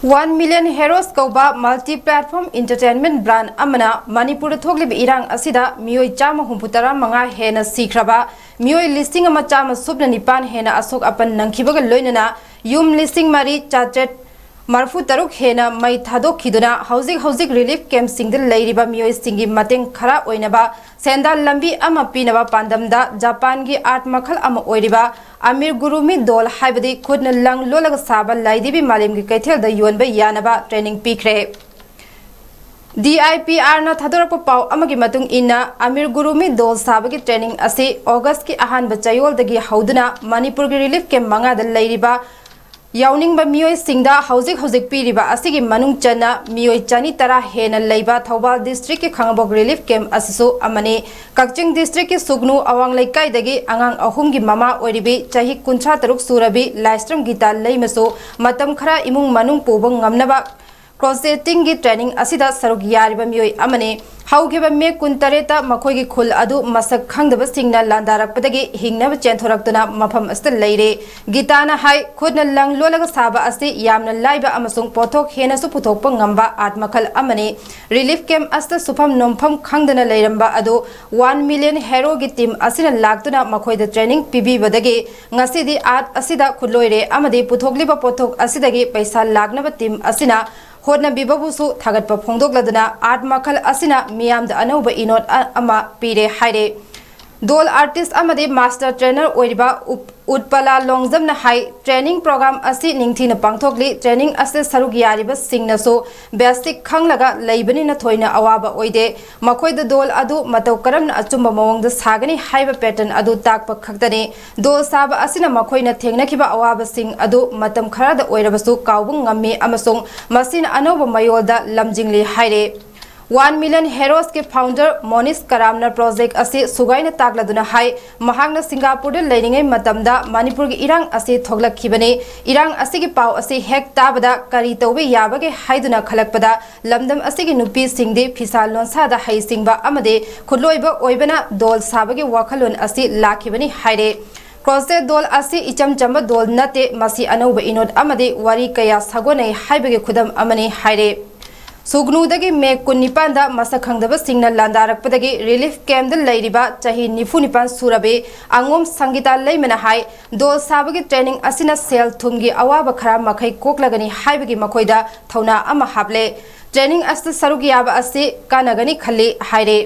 1 million heroes कौबा multi platform entertainment brand अमना मणिपुर थोगलिब इरांग असिदा मियोय चामा हुंपुतरा मंगा हेना सीख्रबा मियोय लिस्टिंग अमा चामा सुबना निपान हेना असोक अपन नंखिबग लोइनना युम लिस्टिंग मरी चाचेट मरफु तरुक हेना मई थादोखिदुना हौजिक रिलीफ कैंप सिंग लेरिबा मियोय सिंगी मतेंग खरा ओइनबा सेंदा लंबी अमा पीनबा पांदमदा जापान की आर्ट मखल अमा ओइरिबा आमिर गुरुमी दोल हाइबदी खुदन लंग लोलग साबा लाइदिबी मालेम की कैथेल द योनबा यानबा ट्रेनिंग पीख्रे DIPR ना थादोरप पाव अमगी मतुंग इन्ना आमिर गुरुमी दोल साबगी ट्रेनिंग असे अगस्त की अहानबा चयोलदगी हौदुना मणिपुर की रिलीफ कैंप मंगादा लेरिबा याउनिंगबा मियोय सिंगदा हौजिक पीरिबा असिगी मनुंग चना मियोय चानी तरा हेना लेबा थौबाल डिस्ट्रिक्ट के खंगबोग रिलीफ कैंप असिसु अमने कक्चिंग डिस्ट्रिक्ट के सुगनु अवांग लेकाइदगी अंगांग अहुम की ममा ओरिबी चाही कुंछा तरुक सुरबी लाइस्ट्रम गीता लेमसो मतम खरा इमुंग मनुंग पोबंग ngamnaba क्रॉसेटिंग की ट्रेनिंग असिदा सरुक यारिबा मियोय अमने हौगिबा मे कुंतरेता मखोगी खुल अदु मसक खंगदबा सिंगना लांदारकपदगी हिंगनब चेंथोरक्तुना मफम अस्त लेरे गीताना हाय खुदना लंग लोलग साबा अस्ति यामना लाइबा अमसुंग पोथोक हेनसु पुथोकपा ngamba आत्मखल अमने रिलीफ कैंप अस्त सुफम नोमफम खंगदना लेरंबा अदु 1 मिलियन हेरो की टीम असिना लागतुना मखोयदा ट्रेनिंग पिबीबदगी ngasiदी आत असिदा खुलोइरे अमदि पुथोकलिबा पोथोक असिदगी पैसा लागनबा टीम असिना होना बिबबुसु थागतपा फोंदोकलदुना आर्ट मखल असिना मियामदा अनौबा इनोट अमा पीरे हाइरे दोल आर्टिस्ट अमदे मास्टर ट्रेनर ओइरिबा उत्पला लोंगजमना हाई ट्रेनिंग प्रोग्राम असि निंगथिना पांगथोकली ट्रेनिंग असे सरुक यारिबा सिंगनसो बेसिक खंगलगा लेबनिना थोइना अवाबा ओइदे मखोइदा दोल अदु मतौ करमना अचुम्बा मवंगदा सागनी हाइबा पैटर्न अदु ताकपा खक्तने दोल साबा असिना मखोइना थेंगनखिबा अवाबा सिंग अदु मतम खरादा ओइरबसु काउबुंग ngami अमसुंग मसिना अनौबा मयोलदा लमजिंगली हाइरे 1 मिलियन हेरोस के फाउंडर मोनिस करामना प्रोजेक्ट असे सुगाइना तागलादुना हाई महांगना सिंगापुर लेनिंगै मतमदा मणिपुर की इरांग असे थोगलखिबने इरांग असे की पाव असे हेक ताबदा करी तौबे याबगे हाइदुना खलकपदा लमदम असे की नुपी सिंगदे फिसाल लोनसादा हाइसिंगबा अमदे खुलोइबा ओइबना दोल साबगे वाखलोन असे लाखिबने हाइरे क्रॉसे दोल असे इचम चंबा दोल नते मसी अनौबा इनोट अमदे वारी कया सगोनै हाइबगे खुदम अमने हाइरे सुगनुदगी मे कुनिपांदा मसक खंगदबा सिंगना लांदारकपदगी रिलीफ कैंप लेरिबा चाही निफुनिपान सुरबे अंगोम संगीता लेमना हाई दोल साबगी ट्रेनिंग असिना सेल थुमगी अवाबा खरा मखै कोकलगनी हाइबगी मखोइदा थौना अमा हाबले ट्रेनिंग अस्त सरुक याबा असे कानगनी खल्ले हाइरे